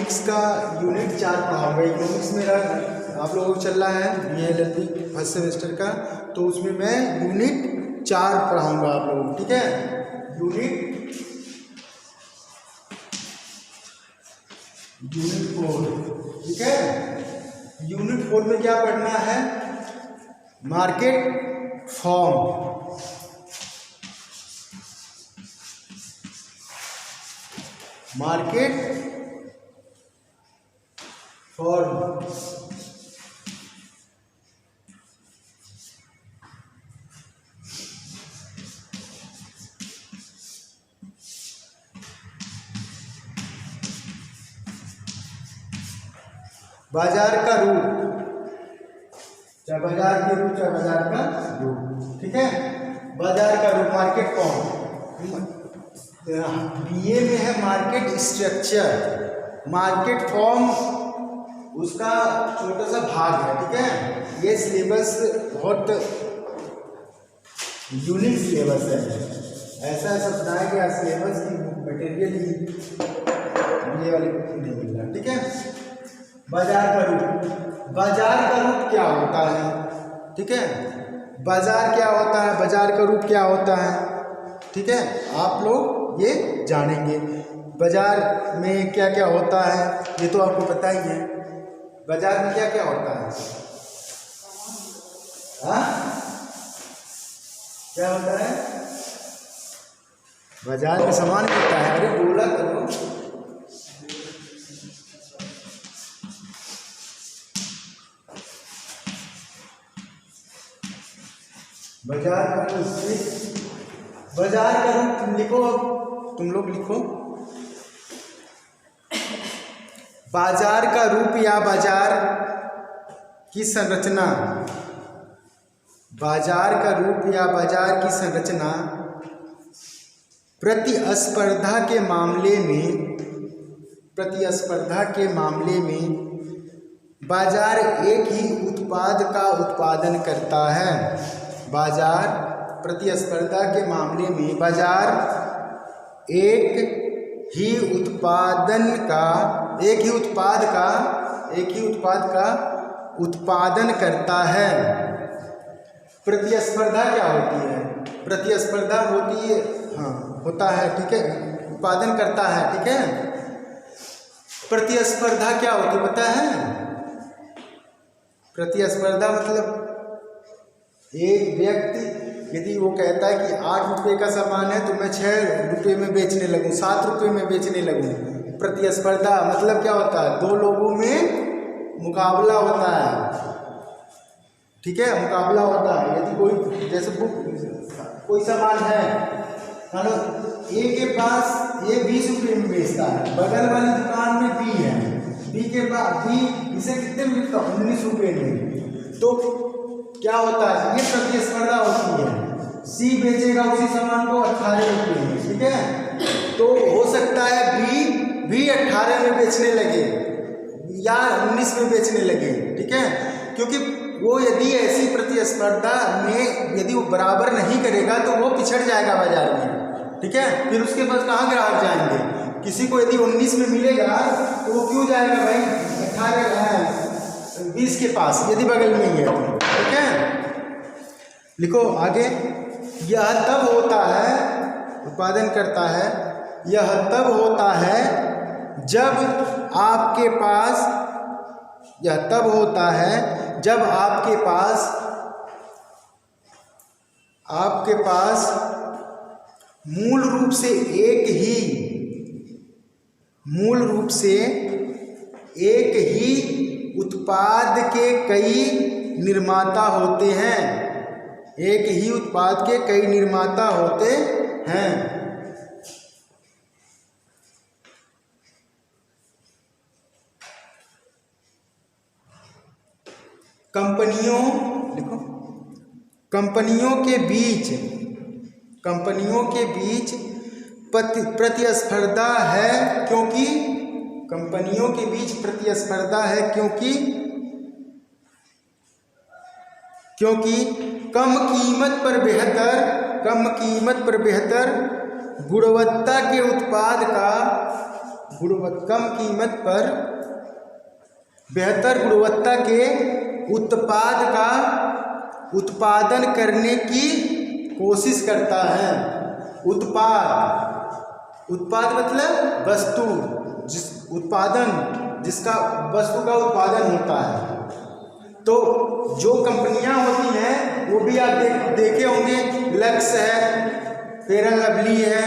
Economics का unit 4 पढ़ाऊंगा। Economics मेरा आप लोगों को चल रहा है BA-LLB फर्स्ट सेमेस्टर का, तो उसमें मैं यूनिट 4 पढ़ाऊंगा आप लोगों को, ठीक है। यूनिट 4, ठीक है। यूनिट 4 में क्या पढ़ना है? मार्केट फॉर्म, मार्केट फॉर्म, बाजार का रूप, चाहे बाजार के रूप चाहे बाजार का रूप, ठीक है। बाजार का रूप मार्केट फॉर्म, BA में है मार्केट स्ट्रक्चर, मार्केट फॉर्म उसका छोटा सा भाग है, ठीक है। ये सिलेबस बहुत यूनिक सिलेबस है, ऐसा बनाया गया सिलेबस की मटेरियल ही ये वाली नहीं मिल रहा, ठीक है। बाजार का रूप, बाजार का रूप क्या होता है, ठीक है। बाजार क्या होता है, बाजार का रूप क्या होता है, ठीक है। आप लोग ये जानेंगे बाजार में क्या क्या होता है, ये तो आपको पता ही है। बाजार में क्या क्या होता है, हाँ क्या होता है? बाजार में सामान मिलता है, अरे बोला करो। बाजार का रूप, बाजार का रूप तुम लिखो, अब तुम लोग लिखो। बाजार का रूप या बाजार की संरचना, बाजार का रूप या बाजार की संरचना प्रतिस्पर्धा के मामले में, प्रतिस्पर्धा के मामले में बाजार एक ही उत्पाद का उत्पादन करता है। बाजार प्रतिस्पर्धा के मामले में बाजार एक ही उत्पाद का उत्पादन करता है। प्रतिस्पर्धा क्या होती है? प्रतिस्पर्धा होती है, हाँ होता है, ठीक है, उत्पादन करता है, ठीक है। प्रतिस्पर्धा क्या होती है पता है? प्रतिस्पर्धा मतलब एक व्यक्ति यदि वो कहता है कि 8 रुपये का सामान है तो मैं 6 रुपये में बेचने लगूं, 7 रुपये में बेचने लगूं। प्रतिस्पर्धा मतलब क्या होता है? 2 लोगों में मुकाबला होता है, ठीक है, मुकाबला होता है। यदि कोई जैसे कोई सामान है, मानो ए के पास ये 20 रुपये में बेचता है, बगल वाली दुकान में बी है, बी के पास बी इसे कितने में बिकता है? 19 रुपये में। तो क्या होता है? ये प्रतिस्पर्धा होती है। सी बेचेगा उसी सामान को 18 रुपये में, ठीक है। तो हो सकता है बी 18 में बेचने लगे या 19 में बेचने लगे, ठीक है, क्योंकि वो यदि ऐसी प्रतिस्पर्धा में यदि वो बराबर नहीं करेगा तो वो पिछड़ जाएगा बाजार में, ठीक है। फिर उसके पास कहाँ ग्राहक जाएंगे? किसी को यदि 19 में मिलेगा तो वो क्यों जाएगा भाई 20 के पास, यदि बगल में ही है तो, ठीक है। लिखो आगे, यह तब होता है, उत्पादन करता है, यह तब होता है जब आपके पास, यह तब होता है जब आपके पास मूल रूप से एक ही उत्पाद के कई निर्माता होते हैं, एक ही उत्पाद के कई निर्माता होते हैं। कंपनियों, लिखो, कंपनियों के बीच प्रतिस्पर्धा है क्योंकि कंपनियों के बीच प्रतिस्पर्धा है क्योंकि कम कीमत पर बेहतर गुणवत्ता के उत्पाद का कम कीमत पर बेहतर गुणवत्ता के उत्पाद का उत्पादन करने की कोशिश करता है। उत्पाद मतलब वस्तु, जिसका वस्तु का उत्पादन होता है। तो जो कंपनियां होती हैं वो भी आप देखे होंगे, लक्स है, फेयर एंड लवली है,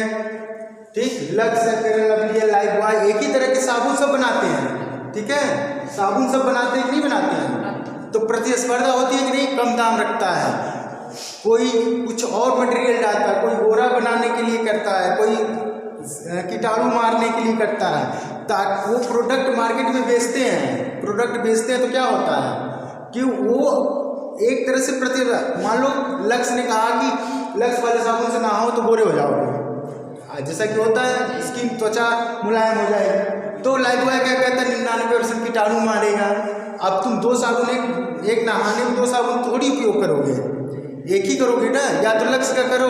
ठीक, लक्स है, फेयर एंड लवली है, लाइफबॉय, एक ही तरह के साबुन सब बनाते हैं, ठीक है, साबुन सब बनाते हैं कि नहीं बनाते हैं। तो प्रतिस्पर्धा होती है कि नहीं, कम दाम रखता है, कोई कुछ और मटेरियल डालता है, कोई गोरा बनाने के लिए करता है, कोई कीटाणु मारने के लिए करता है, ताकि वो प्रोडक्ट मार्केट में बेचते हैं। तो क्या होता है कि वो एक तरह से मान लो लक्स ने कहा कि लक्स वाले साबुन से नहाओ तो गोरे हो जाओगे, जैसा कि होता है, स्किन त्वचा मुलायम हो जाएगी। तो लाइफबॉय क्या कहता है, 99% कीटाणु मारेगा। अब तुम दो साबुन, एक नहाने में 2 साबुन थोड़ी उपयोग करोगे, एक ही करोगे ना, या तो लक्स का करो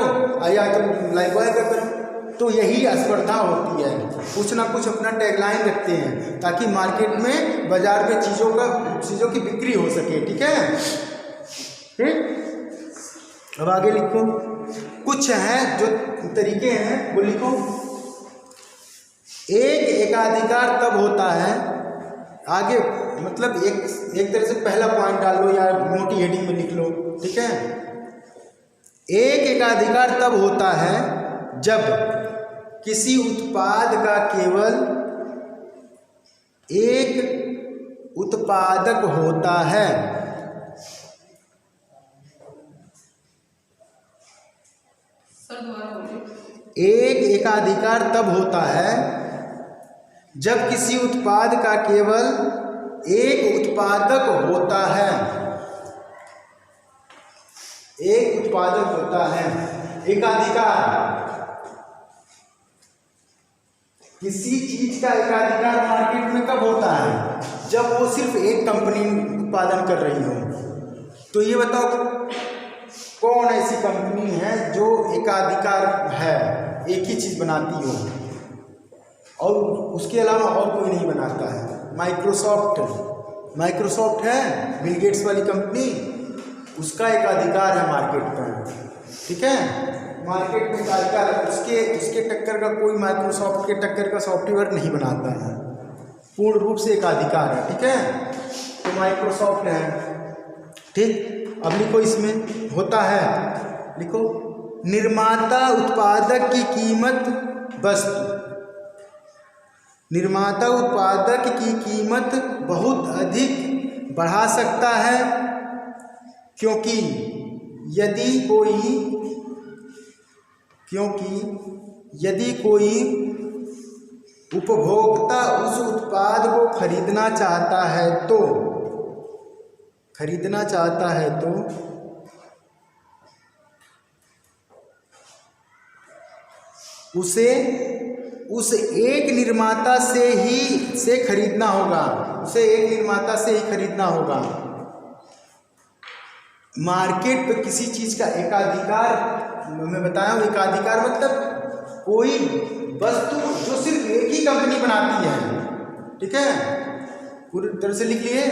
या तो लाइफबॉय का करो। तो यही स्पर्धा होती है, कुछ ना कुछ अपना टैगलाइन रखते हैं ताकि मार्केट में, बाजार में चीज़ों की बिक्री हो सके, ठीक है। ठीक, अब आगे लिखो, कुछ हैं जो तरीके हैं वो लिखो। एकाधिकार तब होता है, आगे मतलब एक तरह से पहला पॉइंट डाल लो या मोटी हेडिंग में लिख लो, ठीक है। एकाधिकार तब होता है जब किसी उत्पाद का केवल एक उत्पादक होता है। एकाधिकार तब होता है जब किसी उत्पाद का केवल एक उत्पादक होता है। एक उत्पादक होता है। एकाधिकार, किसी चीज का एकाधिकार मार्केट में कब होता है, जब वो सिर्फ एक कंपनी उत्पादन कर रही हो। तो ये बताओ कौन ऐसी कंपनी है जो एकाधिकार है, एक ही चीज बनाती हो और उसके अलावा और कोई नहीं बनाता है। माइक्रोसॉफ्ट है, बिल गेट्स वाली कंपनी, उसका एकाधिकार है मार्केट पर, ठीक है, मार्केट में एकाधिकार है, उसके टक्कर का कोई माइक्रोसॉफ्ट के टक्कर का सॉफ्टवेयर नहीं बनाता है, पूर्ण रूप से एकाधिकार है, ठीक है। तो माइक्रोसॉफ्ट है, ठीक। अब लिखो, इसमें होता है, लिखो, निर्माता उत्पादक की कीमत निर्माता उत्पादक की कीमत बहुत अधिक बढ़ा सकता है, क्योंकि यदि कोई उपभोक्ता उस उत्पाद को खरीदना चाहता है तो उसे उस एक निर्माता से खरीदना होगा। मार्केट पे किसी चीज का एकाधिकार, मैं बताया हूँ, एकाधिकार मतलब कोई वस्तु जो सिर्फ एक ही कंपनी बनाती है, ठीक है, पूरी तरह से लिख लिए,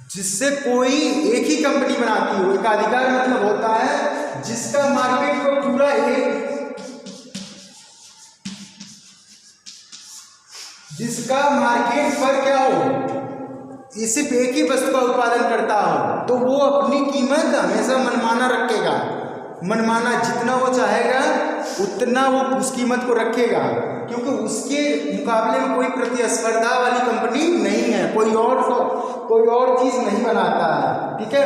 जिससे कोई एक ही कंपनी बनाती हो। एकाधिकार मतलब होता है जिसका मार्केट को पूरा जिसका मार्केट पर क्या हो, सिर्फ एक ही वस्तु का उत्पादन करता हो, तो वो अपनी कीमत हमेशा मनमाना रखेगा। मनमाना, जितना वो चाहेगा उतना वो उस कीमत को रखेगा, क्योंकि उसके मुकाबले में कोई प्रतिस्पर्धा वाली कंपनी नहीं है, कोई और चीज़ नहीं बनाता है, ठीक है।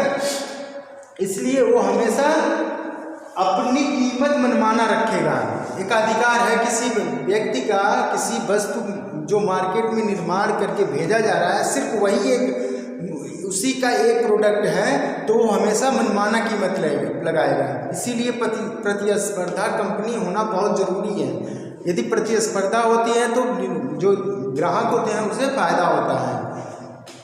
इसलिए वो हमेशा अपनी कीमत मनमाना रखेगा। एकाधिकार है किसी व्यक्ति का, किसी वस्तु जो मार्केट में निर्माण करके भेजा जा रहा है, सिर्फ वही उसी का एक प्रोडक्ट है, तो वो हमेशा मनमाना कीमत लगाएगा। इसीलिए प्रतिस्पर्धा कंपनी होना बहुत ज़रूरी है। यदि प्रतिस्पर्धा होती है तो जो ग्राहक होते हैं उसे फ़ायदा होता है,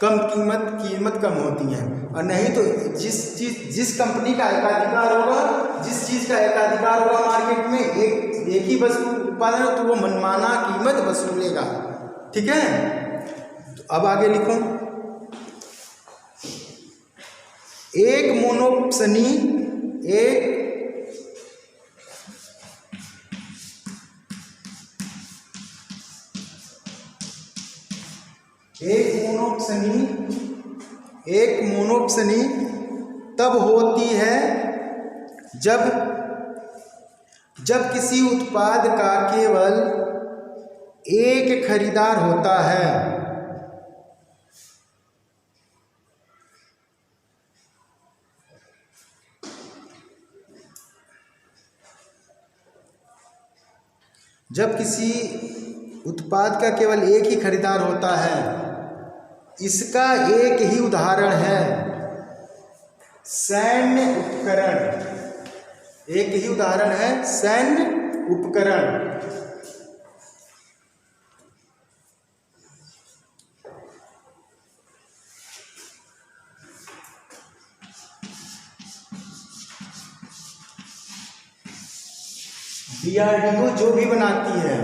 कम कीमत कम होती है। और नहीं तो जिस कंपनी का एकाधिकार होगा, जिस चीज़ का एकाधिकार होगा मार्केट में, एक ही वस्तु उत्पादन हो तो वो मनमाना कीमत वसूलेगा। ठीक है, तो अब आगे लिखो। एक मोनोप्सनी एक मोनोप्सनी तब होती है जब किसी उत्पाद का केवल एक खरीदार होता है। जब किसी उत्पाद का केवल एक ही खरीदार होता है। इसका एक ही उदाहरण है सैन्य उपकरण। एक ही उदाहरण है सैन्य उपकरण। DRDO जो भी बनाती है,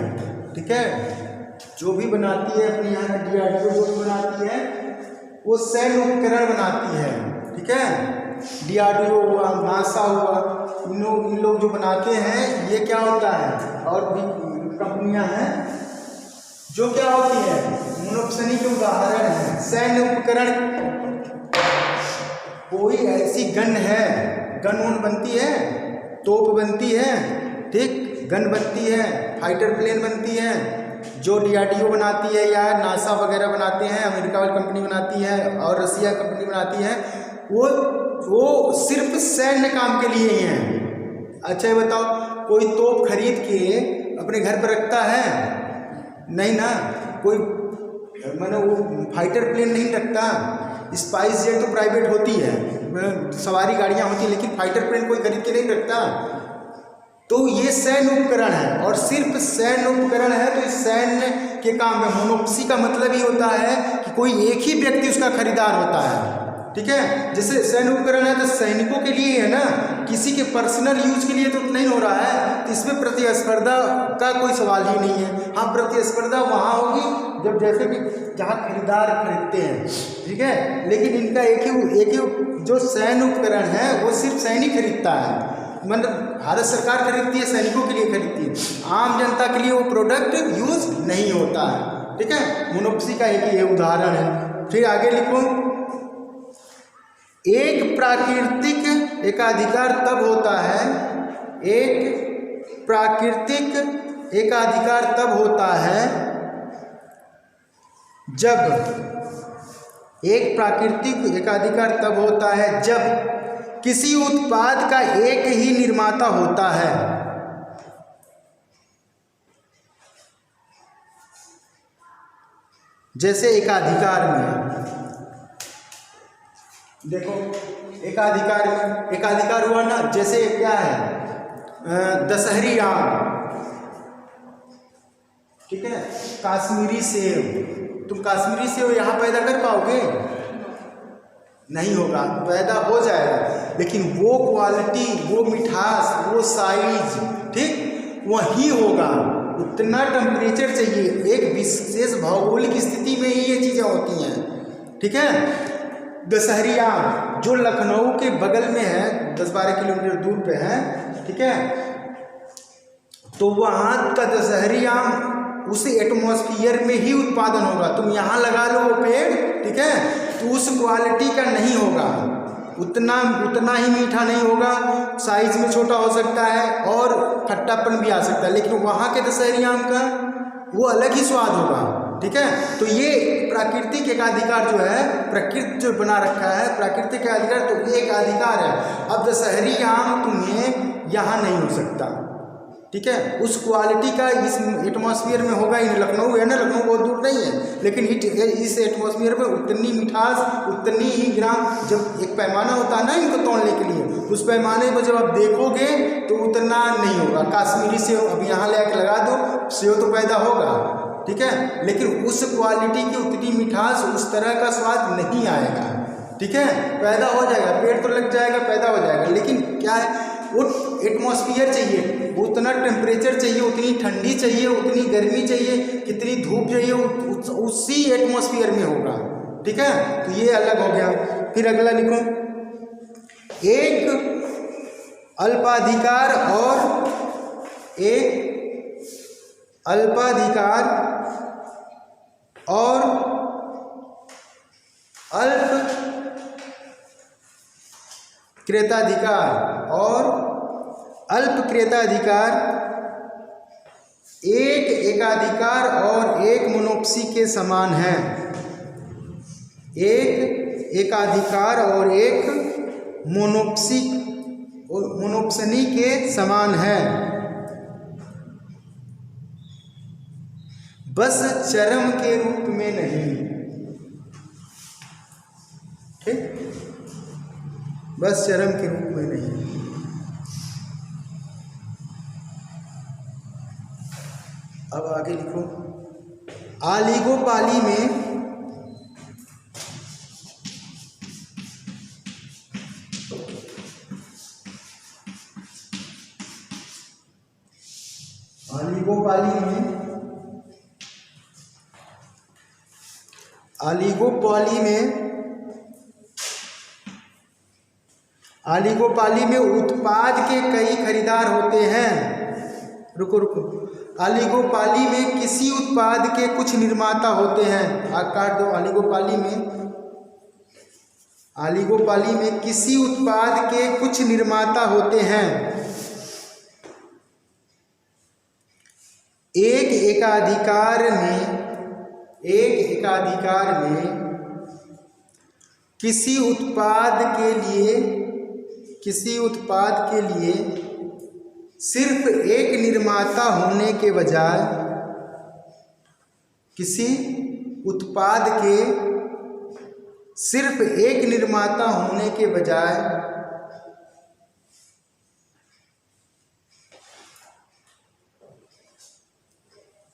ठीक है, जो भी बनाती है अपने यहाँ की DRDO जो भी बनाती है वो सैन्य उपकरण बनाती है। ठीक है, DRDO हुआ, नासा हुआ, इन लोग जो बनाते हैं ये क्या होता है, और भी कंपनियां हैं जो क्या होती है मोनोप्सनी के उदाहरण है सैन्य उपकरण। कोई ऐसी गन है, गन बनती है, तोप बनती है, ठीक, गन बनती है, फाइटर प्लेन बनती है, जो DRDO बनाती है या नासा वगैरह बनाते हैं, अमेरिका वाली कंपनी बनाती है और रसिया कंपनी बनाती है, वो सिर्फ सैन्य काम के लिए ही हैं। अच्छा ये बताओ, कोई तोप खरीद के अपने घर पर रखता है? नहीं ना। कोई मैंने वो फाइटर प्लेन नहीं रखता। स्पाइस जेट तो प्राइवेट होती है, सवारी गाड़ियाँ होती हैं, लेकिन फाइटर प्लेन कोई खरीद के नहीं रखता। तो ये सैन्य उपकरण है, और सिर्फ सैन्य उपकरण है तो इस सैन्य के काम में मोनोप्सी का मतलब ही होता है कि कोई एक ही व्यक्ति उसका खरीदार होता है। ठीक है, जैसे सैन्य उपकरण है तो सैनिकों के लिए है ना, किसी के पर्सनल यूज के लिए तो नहीं हो रहा है, तो इसमें प्रतिस्पर्धा का कोई सवाल ही नहीं है। हाँ, प्रतिस्पर्धा वहाँ होगी जब जैसे कि जहाँ खरीदार खरीदते हैं, ठीक है, लेकिन इनका एक ही जो सैन्य उपकरण है वो सिर्फ सैनिक खरीदता है, मतलब भारत सरकार खरीदती है, सैनिकों के लिए खरीदती है, आम जनता के लिए वो प्रोडक्ट यूज नहीं होता है। ठीक है, मोनोप्सी का एक ये उदाहरण है। फिर आगे लिखो, एक प्राकृतिक एकाधिकार तब होता है, एक प्राकृतिक एकाधिकार तब होता है जब एक प्राकृतिक एकाधिकार तब होता है जब किसी उत्पाद का एक ही निर्माता होता है। जैसे एकाधिकार में देखो, एकाधिकार हुआ ना, जैसे क्या है दशहरी आम, ठीक है, काश्मीरी सेब। तुम काश्मीरी सेब यहाँ पैदा कर पाओगे? नहीं होगा, पैदा हो जाएगा, लेकिन वो क्वालिटी, वो मिठास, वो साइज, ठीक, वही होगा। उतना टेम्परेचर चाहिए, एक विशेष भौगोलिक स्थिति में ही ये चीज़ें होती हैं। ठीक है, दशहरी आम जो लखनऊ के बगल में है, 10-12 किलोमीटर दूर पे है, ठीक है, तो वहाँ का दशहरी आम उस एटमॉस्फेयर में ही उत्पादन होगा। तुम यहाँ लगा लो वो पेड़, ठीक है, तो उस क्वालिटी का नहीं होगा, उतना ही मीठा नहीं होगा, साइज में छोटा हो सकता है और खट्टापन भी आ सकता है, लेकिन वहाँ के दशहरी आम का वो अलग ही स्वाद होगा। ठीक है, तो ये प्राकृतिक एकाधिकार जो है, प्रकृति जो बना रखा है प्राकृतिक एकाधिकार, तो ये एक अधिकार है। अब दशहरी आम तुम्हें यहाँ नहीं हो सकता, ठीक है, उस क्वालिटी का इस एटमॉस्फेयर में होगा ही नहीं। लखनऊ है ना, लखनऊ बहुत दूर नहीं है, लेकिन इस एटमॉस्फेयर में उतनी मिठास, उतनी ही ग्राम, जब एक पैमाना होता है ना इनको तोड़ने के लिए, उस पैमाने को जब आप देखोगे तो उतना नहीं होगा। काश्मीरी सेब अब यहाँ ले आके लगा दो, सेब तो पैदा होगा, ठीक है, लेकिन उस क्वालिटी की उतनी मिठास, उस तरह का स्वाद नहीं आएगा। ठीक है, पैदा हो जाएगा, पेड़ तो लग जाएगा, पैदा हो जाएगा, लेकिन क्या है, वो एटमॉस्फेयर चाहिए, उतना टेम्परेचर चाहिए, उतनी ठंडी चाहिए, उतनी गर्मी चाहिए, कितनी धूप चाहिए, उसी एटमॉस्फेयर में होगा। ठीक है, तो ये अलग हो गया। फिर अगला लिखो, एक अल्पाधिकार और अल्प क्रेताधिकार एक एकाधिकार और एक मोनोप्सी के समान है। एक एकाधिकार और एक मोनोप्सनी के समान है, बस चरम के रूप में नहीं। ठीक, बस चरम के रूप में नहीं। अब आगे लिखो, आलिगोपाली में आलिगोपाली में उत्पाद के कई खरीदार होते हैं। रुको, आलिगोपाली में किसी उत्पाद के कुछ निर्माता होते हैं। काट दो। आलिगोपाली में किसी उत्पाद के कुछ निर्माता होते हैं। एक एकाधिकार में किसी उत्पाद के लिए सिर्फ एक निर्माता होने के बजाय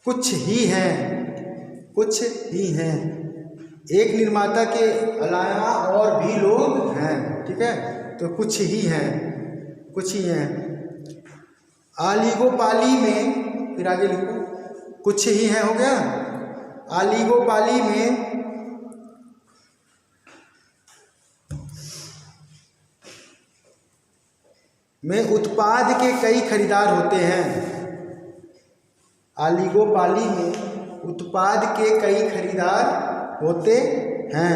कुछ ही हैं। एक निर्माता के अलावा और भी लोग हैं। ठीक है, तो कुछ ही हैं। आलिगोपाली में, फिर आगे लिखो, कुछ ही हैं हो गया। आलिगोपाली में उत्पाद के कई खरीदार होते हैं। आलिगोपाली में उत्पाद के कई खरीदार होते हैं।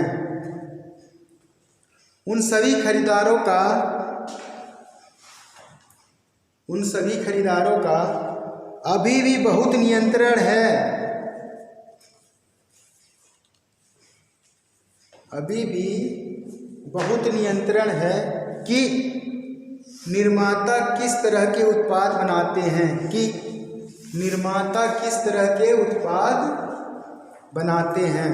उन सभी खरीदारों का अभी भी बहुत नियंत्रण है। कि निर्माता किस तरह के उत्पाद बनाते हैं।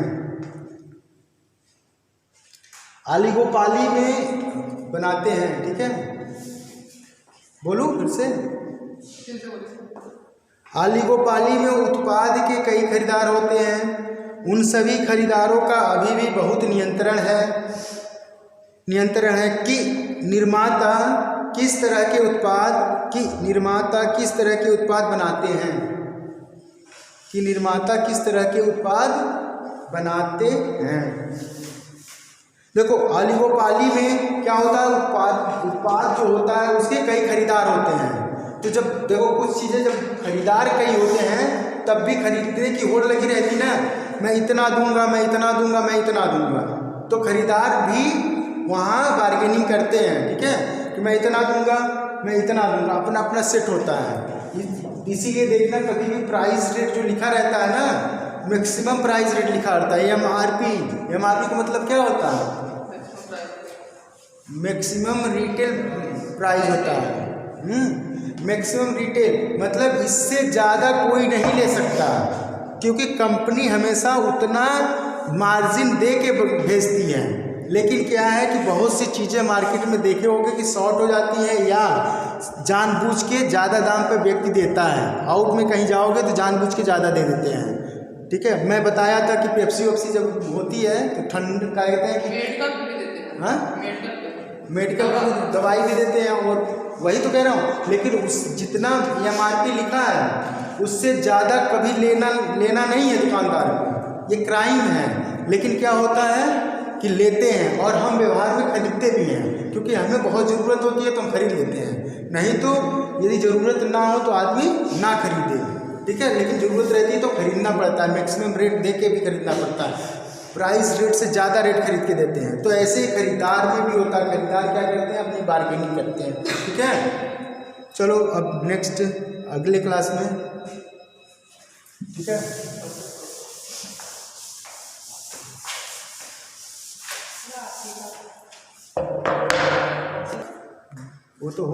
आलिगोपाली में बनाते हैं। ठीक है, बोलूं फिर से। आलिगोपाली में उत्पाद के कई खरीदार होते हैं। उन सभी खरीदारों का अभी भी बहुत नियंत्रण है कि निर्माता किस तरह के उत्पाद बनाते हैं। देखो, आलिगोपाली में क्या होता है, उत्पाद जो होता है उसके कई खरीदार होते हैं। तो जब देखो, कुछ चीज़ें जब खरीदार कई होते हैं तब भी खरीदने की होड़ लगी रहती ना, मैं इतना दूंगा, मैं इतना दूंगा। तो खरीदार भी वहाँ बार्गेनिंग करते हैं। ठीक है, कि मैं इतना दूंगा, अपना सेट होता है। इसीलिए देखना, कभी भी प्राइस रेट जो लिखा रहता है ना, मैक्सिमम प्राइस रेट लिखा रहता है। एमआरपी का मतलब क्या होता है? मैक्सिमम रिटेल प्राइस होता है। मैक्सिमम रिटेल मतलब इससे ज़्यादा कोई नहीं ले सकता, क्योंकि कंपनी हमेशा उतना मार्जिन दे के भेजती है। लेकिन क्या है कि बहुत सी चीज़ें मार्केट में देखे होंगे कि शॉर्ट हो जाती है या जानबूझ के ज़्यादा दाम पे व्यक्ति देता है। आउट में कहीं जाओगे तो जानबूझ के ज़्यादा दे देते हैं। ठीक है, मैं बताया था कि पेप्सी वेप्सी जब होती है तो ठंड का कहते हैं कि मेडिकल का दवाई भी देते हैं, और वही तो कह रहा हूँ। लेकिन उस जितना MRP लिखा है उससे ज़्यादा कभी लेना नहीं है दुकानदार को, ये क्राइम है। लेकिन क्या होता है कि लेते हैं, और हम व्यवहार में खरीदते भी हैं, क्योंकि हमें बहुत ज़रूरत होती है तो हम खरीद लेते हैं। नहीं तो यदि ज़रूरत ना हो तो आदमी ना खरीदे, ठीक है। लेकिन ज़रूरत रहती है तो खरीदना पड़ता है, मैक्सिमम रेट दे के भी खरीदना पड़ता है, प्राइस रेट से ज़्यादा रेट खरीद के देते हैं। तो ऐसे ही खरीदार में भी होता है, खरीदार क्या करते हैं, अपनी बार्गेनिंग करते हैं, ठीक है। चलो अब नेक्स्ट अगले क्लास में, ठीक है। वो तो